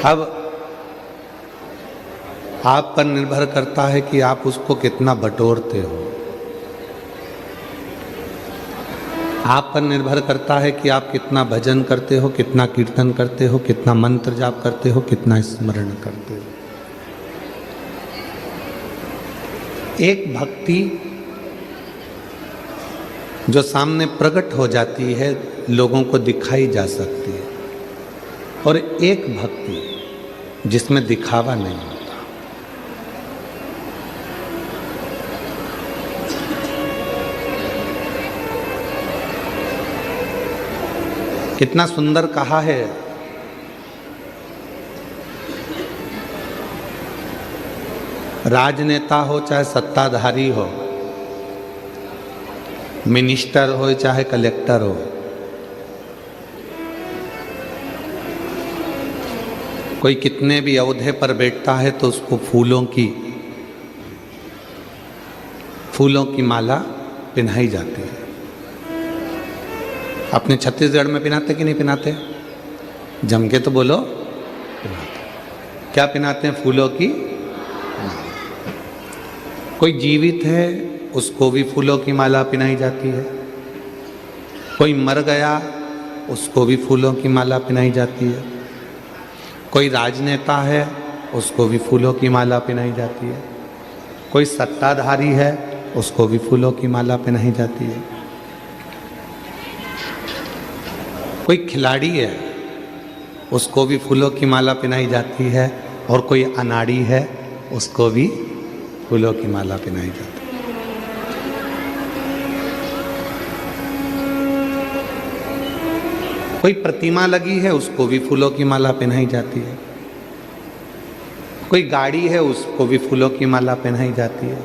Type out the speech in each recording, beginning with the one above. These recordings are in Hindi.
अब आप पर निर्भर करता है कि आप उसको कितना बटोरते हो। आप पर निर्भर करता है कि आप कितना भजन करते हो, कितना कीर्तन करते हो, कितना मंत्र जाप करते हो, कितना स्मरण करते हो। एक भक्ति जो सामने प्रकट हो जाती है, लोगों को दिखाई जा सकती है, और एक भक्ति जिसमें दिखावा नहीं होता। कितना सुंदर कहा है, राजनेता हो चाहे सत्ताधारी हो, मिनिस्टर हो चाहे कलेक्टर हो, कोई कितने भी ओहदे पर बैठता है तो उसको फूलों की माला पहनाई जाती है। अपने छत्तीसगढ़ में पहनाते कि नहीं पहनाते? जम के तो बोलो। क्या पहनाते हैं? फूलों की माला। कोई जीवित है उसको भी फूलों की माला पहनाई जाती है। कोई मर गया उसको भी फूलों की माला पहनाई जाती है। कोई राजनेता है उसको भी फूलों की माला पहनाई जाती है। कोई सत्ताधारी है उसको भी फूलों की माला पहनाई जाती है। कोई खिलाड़ी है उसको भी फूलों की माला पहनाई जाती है, और कोई अनाड़ी है उसको भी फूलों की माला पहनाई जाती है। कोई प्रतिमा लगी है उसको भी फूलों की माला पहनाई जाती है। कोई गाड़ी है उसको भी फूलों की माला पहनाई जाती है।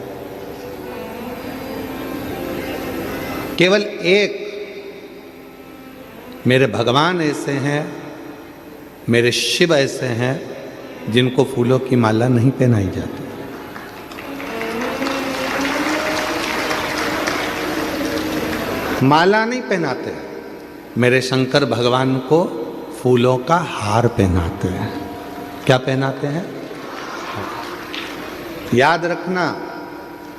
केवल एक मेरे भगवान ऐसे हैं, मेरे शिव ऐसे हैं जिनको फूलों की माला नहीं पहनाई जाती। माला नहीं पहनाते, मेरे शंकर भगवान को फूलों का हार पहनाते हैं। क्या पहनाते हैं? याद रखना,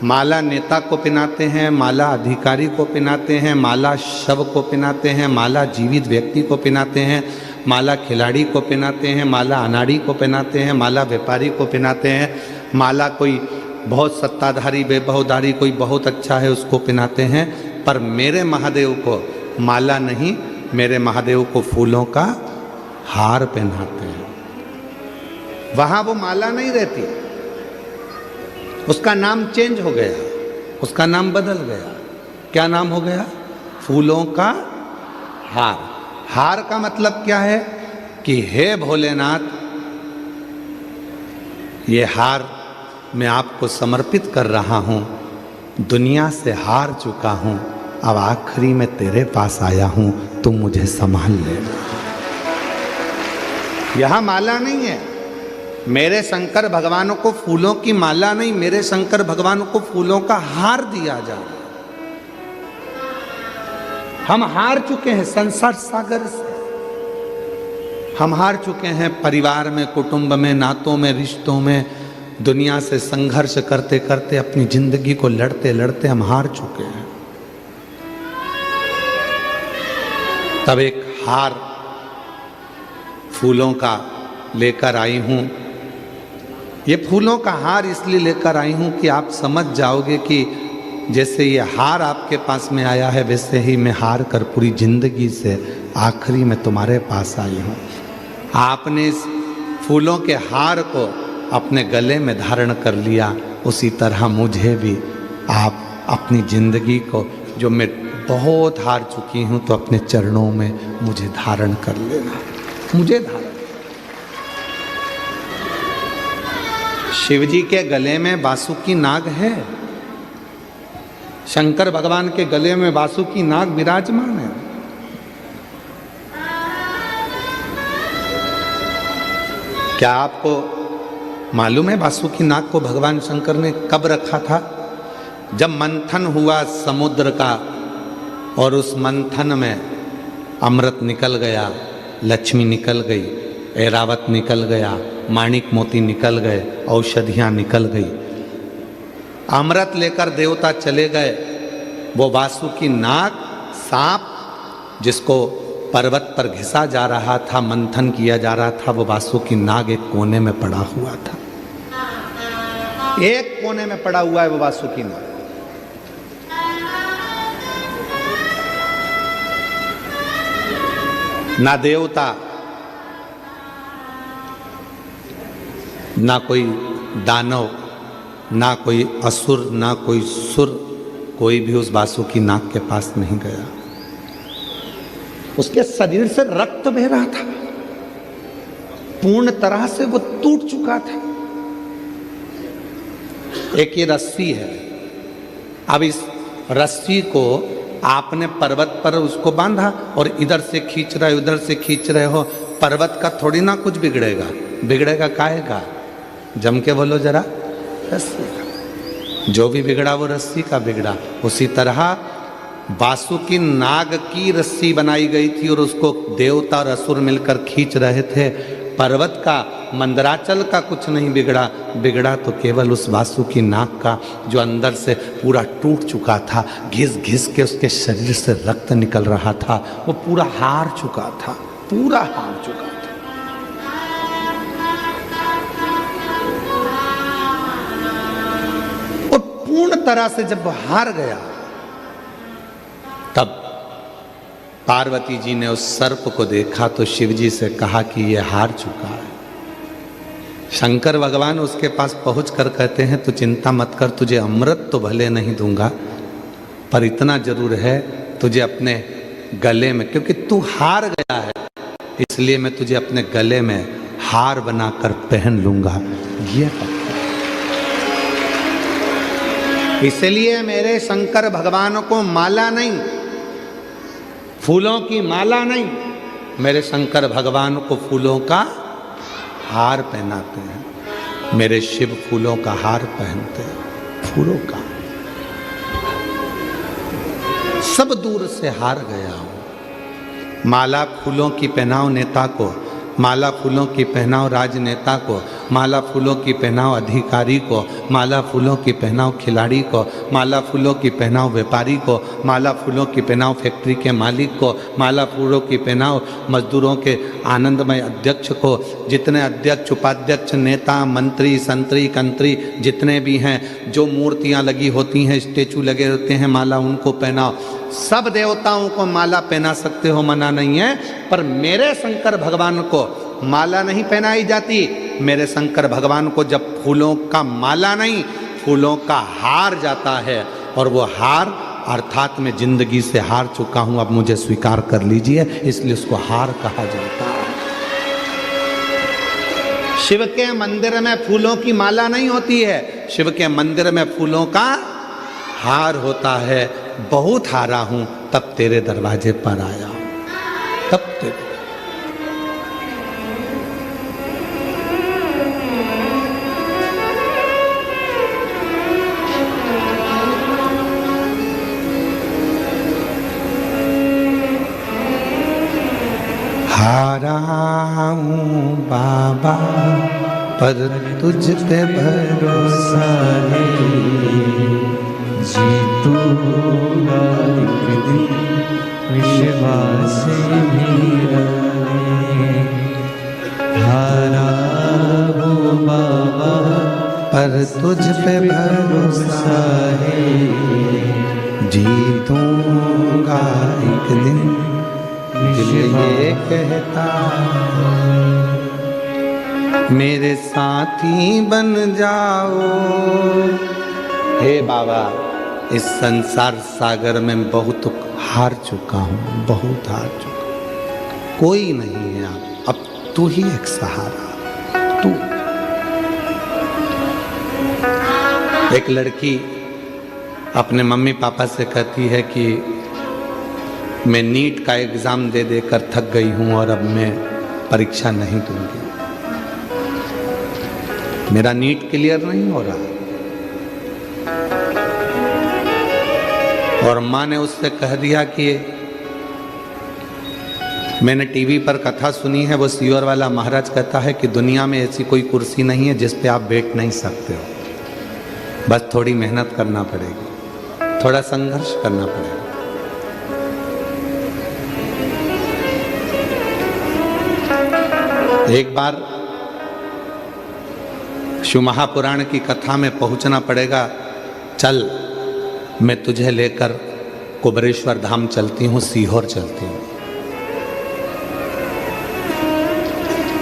माला नेता को पहनाते हैं, माला अधिकारी को पहनाते हैं, माला शव को पहनाते हैं, माला जीवित व्यक्ति को पहनाते हैं, माला खिलाड़ी को पहनाते हैं, माला अनाड़ी को पहनाते हैं, माला व्यापारी को पहनाते हैं, माला कोई बहुत सत्ताधारी वैभवधारी कोई बहुत अच्छा है उसको पहनाते हैं। पर मेरे महादेव को माला नहीं, मेरे महादेव को फूलों का हार पहनाते हैं। वहाँ वो माला नहीं रहती, उसका नाम चेंज हो गया, उसका नाम बदल गया। क्या नाम हो गया? फूलों का हार। हार का मतलब क्या है कि हे भोलेनाथ, ये हार मैं आपको समर्पित कर रहा हूँ। दुनिया से हार चुका हूँ, अब आखिरी में तेरे पास आया हूँ, तुम मुझे संभाल ले। यह माला नहीं है। मेरे शंकर भगवान को फूलों की माला नहीं, मेरे शंकर भगवान को फूलों का हार दिया जाए। हम हार चुके हैं संसार सागर से, हम हार चुके हैं परिवार में, कुटुंब में, नातों में, रिश्तों में, दुनिया से संघर्ष करते करते अपनी जिंदगी को लड़ते लड़ते हम हार चुके हैं। तब एक हार फूलों का लेकर आई हूं। ये फूलों का हार इसलिए लेकर आई हूं कि आप समझ जाओगे कि जैसे ये हार आपके पास में आया है, वैसे ही मैं हार कर पूरी जिंदगी से आखिरी में तुम्हारे पास आई हूं। आपने इस फूलों के हार को अपने गले में धारण कर लिया, उसी तरह मुझे भी आप अपनी जिंदगी को, जो मैं बहुत हार चुकी हूं, तो अपने चरणों में मुझे धारण कर लेना। मुझे धारण। शिव जी के गले में बासुकी नाग है, शंकर भगवान के गले में बासुकी नाग विराजमान है। क्या आपको मालूम है बासुकी नाग को भगवान शंकर ने कब रखा था? जब मंथन हुआ समुद्र का और उस मंथन में अमृत निकल गया, लक्ष्मी निकल गई, ऐरावत निकल गया, माणिक मोती निकल गए, औषधियाँ निकल गई। अमृत लेकर देवता चले गए। वो वासुकी नाग सांप जिसको पर्वत पर घिसा जा रहा था, मंथन किया जा रहा था, वो वासुकी नाग एक कोने में पड़ा हुआ था। एक कोने में पड़ा हुआ है वो वासुकी नाग। ना देवता, ना कोई दानव, ना कोई असुर, ना कोई सुर, कोई भी उस वासुकी नाग के पास नहीं गया। उसके शरीर से रक्त बह रहा था, पूर्ण तरह से वो टूट चुका था। एक ये रस्सी है, अब इस रस्सी को आपने पर्वत पर उसको बांधा और इधर से खींच रहे हो, उधर से खींच रहे हो, पर्वत का थोड़ी ना कुछ बिगड़ेगा। बिगड़ेगा काहे का? जम के बोलो जरा, रस्सी का। जो भी बिगड़ा वो रस्सी का बिगड़ा। उसी तरह वासुकी नाग की रस्सी बनाई गई थी और उसको देवता और असुर मिलकर खींच रहे थे। पर्वत का, मंदराचल का कुछ नहीं बिगड़ा, बिगड़ा तो केवल उस वासुकी नाग का, जो अंदर से पूरा टूट चुका था। घिस घिस के उसके शरीर से रक्त निकल रहा था। वो पूरा हार चुका था, पूरा हार चुका था। और पूर्ण तरह से जब वो हार गया, तब पार्वती जी ने उस सर्प को देखा तो शिव जी से कहा कि ये हार चुका है। शंकर भगवान उसके पास पहुंच कर कहते हैं, तू चिंता मत कर, तुझे अमृत तो भले नहीं दूंगा, पर इतना जरूर है, तुझे अपने गले में, क्योंकि तू हार गया है इसलिए मैं तुझे अपने गले में हार बनाकर पहन लूंगा। ये इसलिए मेरे शंकर भगवान को माला नहीं, फूलों की माला नहीं, मेरे शंकर भगवान को फूलों का हार पहनाते हैं। मेरे शिव फूलों का हार पहनते हैं, फूलों का। सब दूर से हार गया हूं। माला फूलों की पहनाओ नेता को, माला फूलों की पहनाओ राजनेता को, माला फूलों की पहनाओ अधिकारी को, माला फूलों की पहनाओ खिलाड़ी को, माला फूलों की पहनाओ व्यापारी को, माला फूलों की पहनाओ फैक्ट्री के मालिक को, माला फूलों की पहनाओ मजदूरों के आनंदमय अध्यक्ष को। जितने अध्यक्ष, उपाध्यक्ष, नेता, मंत्री, संतरी, कंत्री जितने भी हैं, जो मूर्तियां लगी होती हैं, स्टेचू लगे होते हैं, माला उनको पहनाओ। सब देवताओं को माला पहना सकते हो, मना नहीं है, पर मेरे शंकर भगवान को माला नहीं पहनाई जाती। मेरे शंकर भगवान को जब फूलों का माला नहीं, फूलों का हार जाता है, और वो हार अर्थात मैं जिंदगी से हार चुका हूं, अब मुझे स्वीकार कर लीजिए, इसलिए उसको हार कहा जाता है। शिव के मंदिर में फूलों की माला नहीं होती है, शिव के मंदिर में फूलों का हार होता है। बहुत हारा हूं, तब तेरे दरवाजे पर आया हूं, तब तेरे। हारा हूं बाबा पर तुझ पे भरोसा है, जीतूंगा एक दिन विश्वास मेरा है। हारा हूँ बाबा पर तुझ पे भरोसा है, जीतूंगा एक दिन दिल ये कहता। मेरे साथी बन जाओ हे बाबा। इस संसार सागर में बहुत हार चुका हूँ, बहुत हार चुका। कोई नहीं है अब तू ही एक सहारा। तू। एक लड़की अपने मम्मी पापा से कहती है कि मैं नीट का एग्जाम दे देकर थक गई हूँ और अब मैं परीक्षा नहीं दूंगी, मेरा नीट क्लियर नहीं हो रहा। और माँ ने उससे कह दिया कि मैंने टीवी पर कथा सुनी है, वो सीहोर वाला महाराज कहता है कि दुनिया में ऐसी कोई कुर्सी नहीं है जिस पे आप बैठ नहीं सकते हो, बस थोड़ी मेहनत करना पड़ेगी, थोड़ा संघर्ष करना पड़ेगा। एक बार शिव महापुराण की कथा में पहुंचना पड़ेगा। चल मैं तुझे लेकर कुबरेश्वर धाम चलती हूँ, सीहोर चलती हूँ।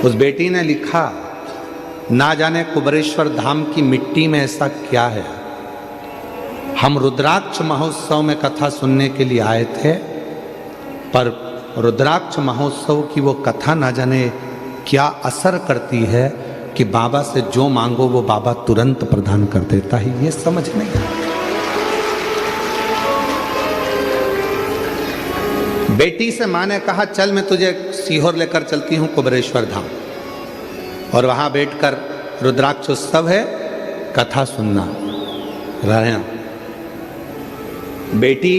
उस बेटी ने लिखा, ना जाने कुबरेश्वर धाम की मिट्टी में ऐसा क्या है। हम रुद्राक्ष महोत्सव में कथा सुनने के लिए आए थे, पर रुद्राक्ष महोत्सव की वो कथा ना जाने क्या असर करती है कि बाबा से जो मांगो वो बाबा तुरंत प्रदान कर देता है। ये समझ नहीं आता। बेटी से माँ ने कहा, चल मैं तुझे सीहोर लेकर चलती हूँ कुबरेश्वर धाम, और वहाँ बैठकर रुद्राक्ष उत्सव है, कथा सुनना रहना। बेटी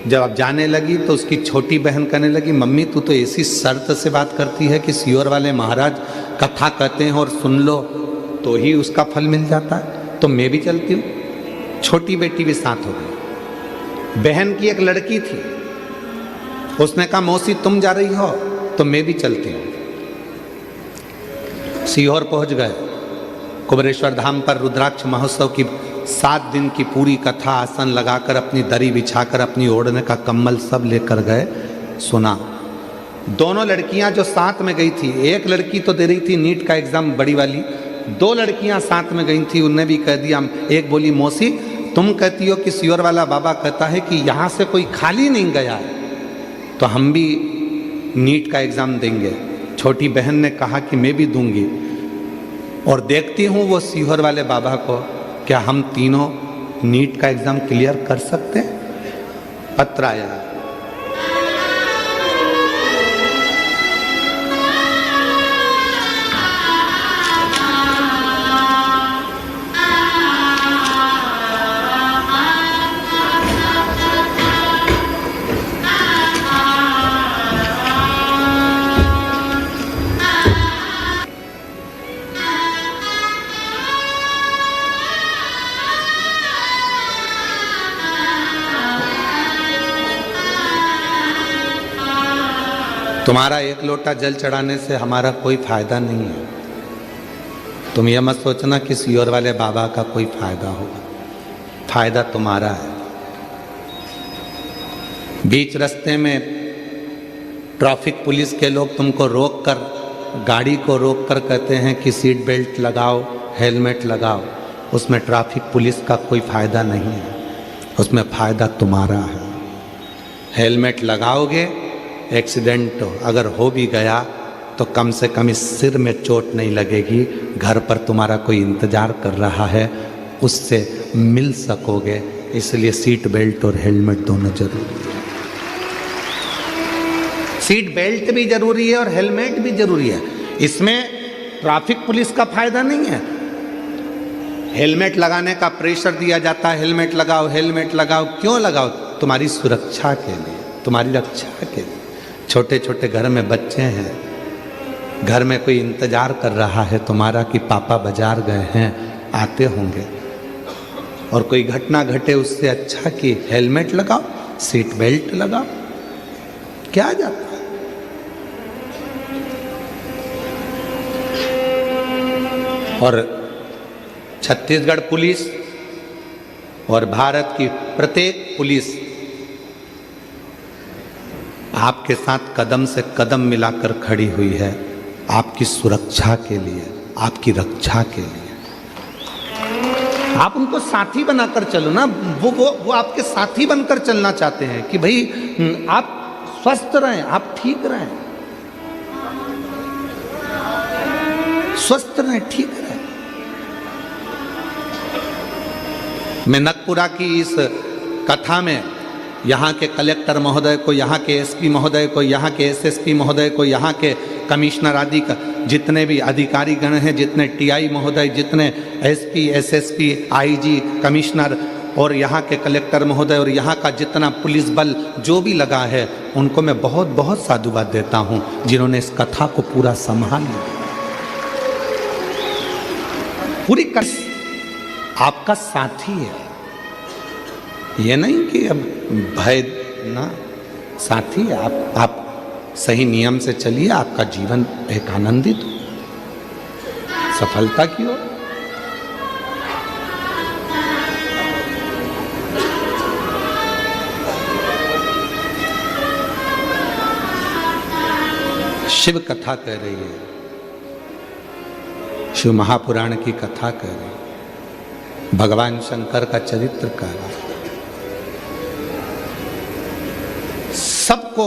जब अब जाने लगी तो उसकी छोटी बहन कहने लगी, मम्मी तू तो ऐसी शर्त से बात करती है कि सीहोर वाले महाराज कथा कहते हैं और सुन लो तो ही उसका फल मिल जाता है, तो मैं भी चलती हूँ। छोटी बेटी भी साथ हो गई। बहन की एक लड़की थी, उसने कहा मौसी तुम जा रही हो तो मैं भी चलती हूँ। सीहोर पहुंच गए। कुबरेश्वर धाम पर रुद्राक्ष महोत्सव की 7 दिन की पूरी कथा आसन लगाकर, अपनी दरी बिछाकर, अपनी ओढ़ने का कम्बल सब लेकर गए। सुना। दोनों लड़कियां जो साथ में गई थी, एक लड़की तो दे रही थी नीट का एग्जाम बड़ी वाली, 2 लड़कियां साथ में गई थी, उनने भी कह दिया। एक बोली, मौसी तुम कहती हो कि सीहोर वाला बाबा कहता है कि यहाँ से कोई खाली नहीं गया है, तो हम भी नीट का एग्जाम देंगे। छोटी बहन ने कहा कि मैं भी दूंगी, और देखती हूँ वो सीहोर वाले बाबा को, क्या हम तीनों नीट का एग्जाम क्लियर कर सकते हैं। पत्र आया। तुम्हारा एक लोटा जल चढ़ाने से हमारा कोई फायदा नहीं है। तुम यह मत सोचना कि सीहोर वाले बाबा का कोई फायदा होगा, फायदा तुम्हारा है। बीच रास्ते में ट्रैफिक पुलिस के लोग तुमको रोक कर, गाड़ी को रोक कर कहते हैं कि सीट बेल्ट लगाओ, हेलमेट लगाओ, उसमें ट्रैफिक पुलिस का कोई फायदा नहीं है, उसमें फायदा तुम्हारा है। हेलमेट लगाओगे, एक्सीडेंट अगर हो भी गया तो कम से कम इस सिर में चोट नहीं लगेगी, घर पर तुम्हारा कोई इंतजार कर रहा है, उससे मिल सकोगे। इसलिए सीट बेल्ट और हेलमेट दोनों जरूरी है। सीट बेल्ट भी जरूरी है और हेलमेट भी जरूरी है। इसमें ट्रैफिक पुलिस का फायदा नहीं है। हेलमेट लगाने का प्रेशर दिया जाता है, हेलमेट लगाओ, हेलमेट लगाओ। क्यों लगाओ? तुम्हारी सुरक्षा के लिए, तुम्हारी रक्षा के लिए। छोटे छोटे घर में बच्चे हैं, घर में कोई इंतजार कर रहा है तुम्हारा कि पापा बाजार गए हैं, आते होंगे, और कोई घटना घटे, उससे अच्छा कि हेलमेट लगाओ, सीट बेल्ट लगाओ, क्या जाता है। और छत्तीसगढ़ पुलिस और भारत की प्रत्येक पुलिस आपके साथ कदम से कदम मिलाकर खड़ी हुई है, आपकी सुरक्षा के लिए, आपकी रक्षा के लिए। आप उनको साथी बनाकर चलो ना, वो आपके साथी बनकर चलना चाहते हैं कि भाई आप स्वस्थ रहें, आप ठीक रहें, स्वस्थ रहें, ठीक रहें। मैं नगपुरा की इस कथा में यहाँ के कलेक्टर महोदय को, यहाँ के एसपी महोदय को, यहाँ के एसएसपी महोदय को, यहाँ के कमिश्नर आदि का जितने भी अधिकारी गण हैं, जितने टीआई महोदय, जितने एसपी, एसएसपी, आईजी, कमिश्नर, और यहाँ के कलेक्टर महोदय और यहाँ का जितना पुलिस बल जो भी लगा है, उनको मैं बहुत बहुत साधुवाद देता हूँ, जिन्होंने इस कथा को पूरा संभाल लिया। पूरी आपका साथी है, ये नहीं कि अब भय ना, साथी है। आप सही नियम से चलिए, आपका जीवन एक आनंदित हो, सफलता की ओर। शिव कथा कह रही है, शिव महापुराण की कथा कह रही है, भगवान शंकर का चरित्र कह रहा है। सबको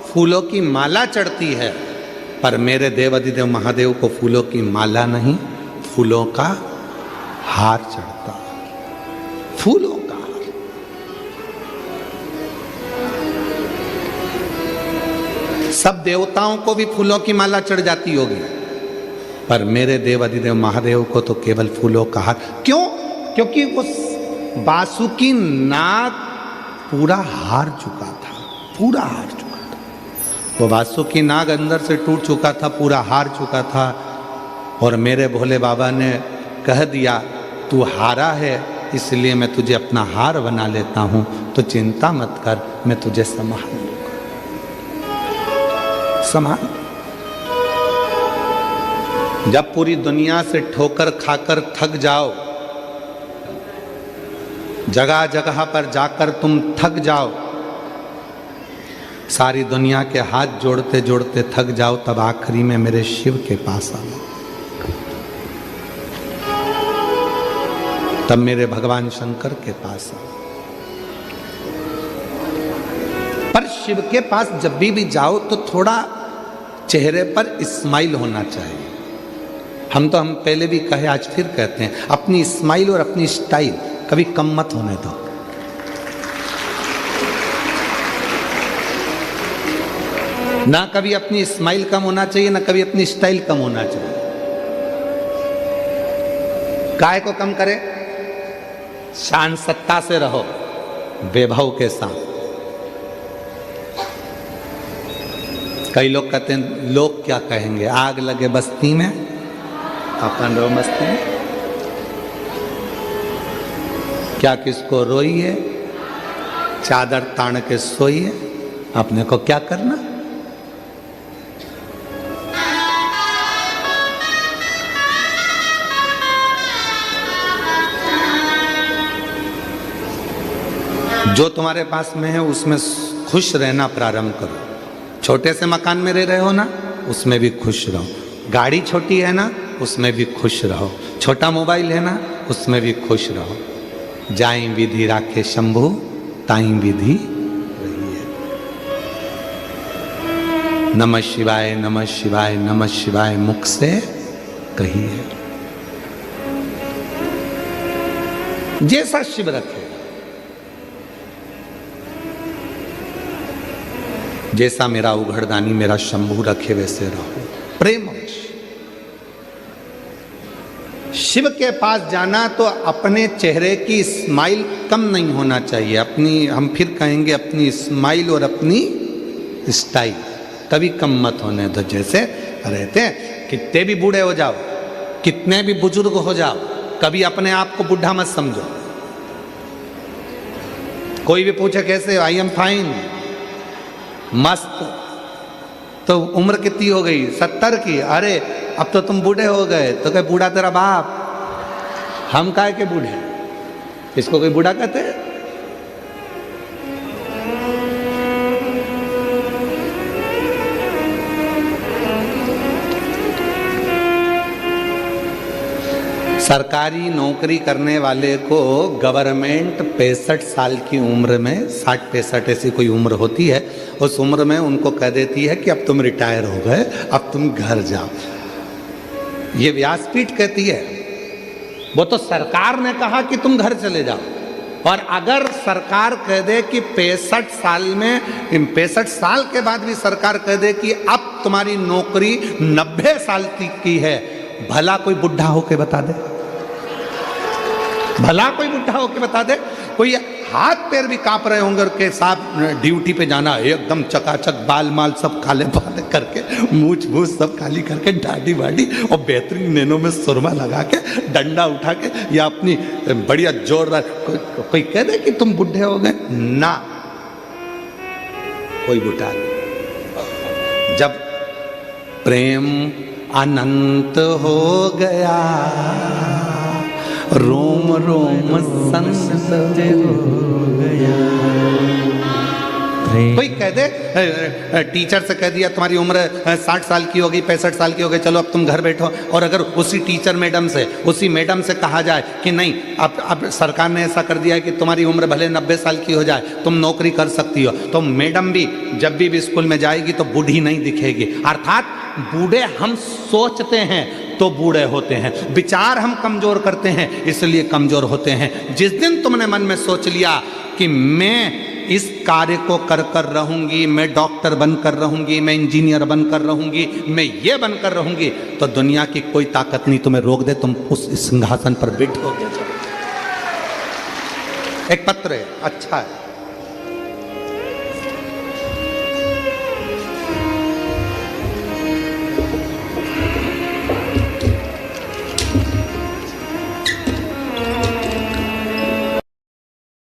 फूलों की माला चढ़ती है, पर मेरे देवाधिदेव महादेव को फूलों की माला नहीं, फूलों का हार चढ़ता है। फूलों का हार। सब देवताओं को भी फूलों की माला चढ़ जाती होगी, पर मेरे देवाधिदेव महादेव को तो केवल फूलों का हार। क्यों? क्योंकि उस बासुकी नाग पूरा हार चुका था, पूरा हार चुका था। वो बासुकी नाग अंदर से टूट चुका था, पूरा हार चुका था। और मेरे भोले बाबा ने कह दिया, तू हारा है, इसलिए मैं तुझे अपना हार बना लेता हूं, तो चिंता मत कर, मैं तुझे संभाल लूंगा। संभाल। जब पूरी दुनिया से ठोकर खाकर थक जाओ, जगह जगह पर जाकर तुम थक जाओ, सारी दुनिया के हाथ जोड़ते जोड़ते थक जाओ, तब आखिरी में मेरे शिव के पास आओ, तब मेरे भगवान शंकर के पास आओ। पर शिव के पास जब भी जाओ तो थोड़ा चेहरे पर स्माइल होना चाहिए। हम पहले भी कहे, आज फिर कहते हैं, अपनी स्माइल और अपनी स्टाइल कभी कम मत होने दो। ना कभी अपनी स्माइल कम होना चाहिए, ना कभी अपनी स्टाइल कम होना चाहिए। काय को कम करे? शान सत्ता से रहो, वैभव के साथ। कई लोग कहते हैं, लोग क्या कहेंगे, आग लगे बस्ती में, अपन रो मस्ती में। क्या किसको रोइए, चादर तान के सोइए, अपने को क्या करना। जो तुम्हारे पास में है उसमें खुश रहना प्रारंभ करो। छोटे से मकान में रह रहे हो ना, उसमें भी खुश रहो। गाड़ी छोटी है ना, उसमें भी खुश रहो। छोटा मोबाइल है ना, उसमें भी खुश रहो। जाई विधि राखे शंभु, ताई विधि रहिए। नमः शिवाय, नमः शिवाय, नमः शिवाय मुख से कहिए। जैसा शिव रखे, जैसा मेरा उघड़दानी मेरा शंभू रखे, वैसे रहो प्रेम। शिव के पास जाना तो अपने चेहरे की स्माइल कम नहीं होना चाहिए। अपनी, हम फिर कहेंगे, अपनी स्माइल और अपनी स्टाइल कभी कम मत होने दो। जैसे रहते हैं, कितने भी बूढ़े हो जाओ, कितने भी बुजुर्ग हो जाओ, कभी अपने आप को बुढ़ा मत समझो। कोई भी पूछे कैसे, आई एम फाइन, मस्त। तो उम्र कितनी हो गई? 70 की। अरे अब तो तुम बूढ़े हो गए। तो कहे बूढ़ा तेरा बाप, हम काहे के बूढ़े, इसको कोई बूढ़ा कहते हैं? सरकारी नौकरी करने वाले को गवर्नमेंट 65 साल की उम्र में, 60-65 ऐसी कोई उम्र होती है, उस उम्र में उनको कह देती है कि अब तुम रिटायर हो गए, अब तुम घर जाओ। ये व्यासपीठ कहती है, वो तो सरकार ने कहा कि तुम घर चले जाओ। और अगर सरकार कह दे कि 65 साल में, 65 साल के बाद भी सरकार कह दे कि अब तुम्हारी नौकरी 90 साल तक की है, भला कोई बुढ़ा होके बता दे? भला कोई बुढ़ा होके बता दे, कोई हाथ पैर भी कांप रहे होंगे के साथ ड्यूटी पे जाना, एकदम चकाचक बाल माल सब काले बाले करके, मूछ मूछ सब काली करके, दाढ़ी वाड़ी और बेहतरीन नैनों में सुरमा लगा के, डंडा उठा के, या अपनी बढ़िया जोरदार, कोई कह दे कि तुम बुढ़े हो गए ना, कोई बुढ़ा नहीं। जब प्रेम अनंत हो गया, रोम रोम संत हो गया। कोई कह दे, टीचर से कह दिया तुम्हारी उम्र 60 साल की होगी, 65 साल की हो गई, चलो अब तुम घर बैठो, और अगर उसी टीचर मैडम से, उसी मैडम से कहा जाए कि नहीं अब सरकार ने ऐसा कर दिया है कि तुम्हारी उम्र भले 90 साल की हो जाए, तुम नौकरी कर सकती हो, तो मैडम भी जब भी स्कूल में जाएगी तो बूढ़ी नहीं दिखेगी। अर्थात बूढ़े हम सोचते हैं तो बूढ़े होते हैं, विचार हम कमजोर करते हैं इसलिए कमजोर होते हैं। जिस दिन तुमने मन में सोच लिया कि मैं इस कार्य को कर कर रहूंगी, मैं डॉक्टर बनकर रहूंगी, मैं इंजीनियर बनकर रहूंगी, मैं ये बनकर रहूंगी, तो दुनिया की कोई ताकत नहीं तुम्हें रोक दे, तुम उस सिंहासन पर बैठोगे। एक पत्र है, अच्छा है,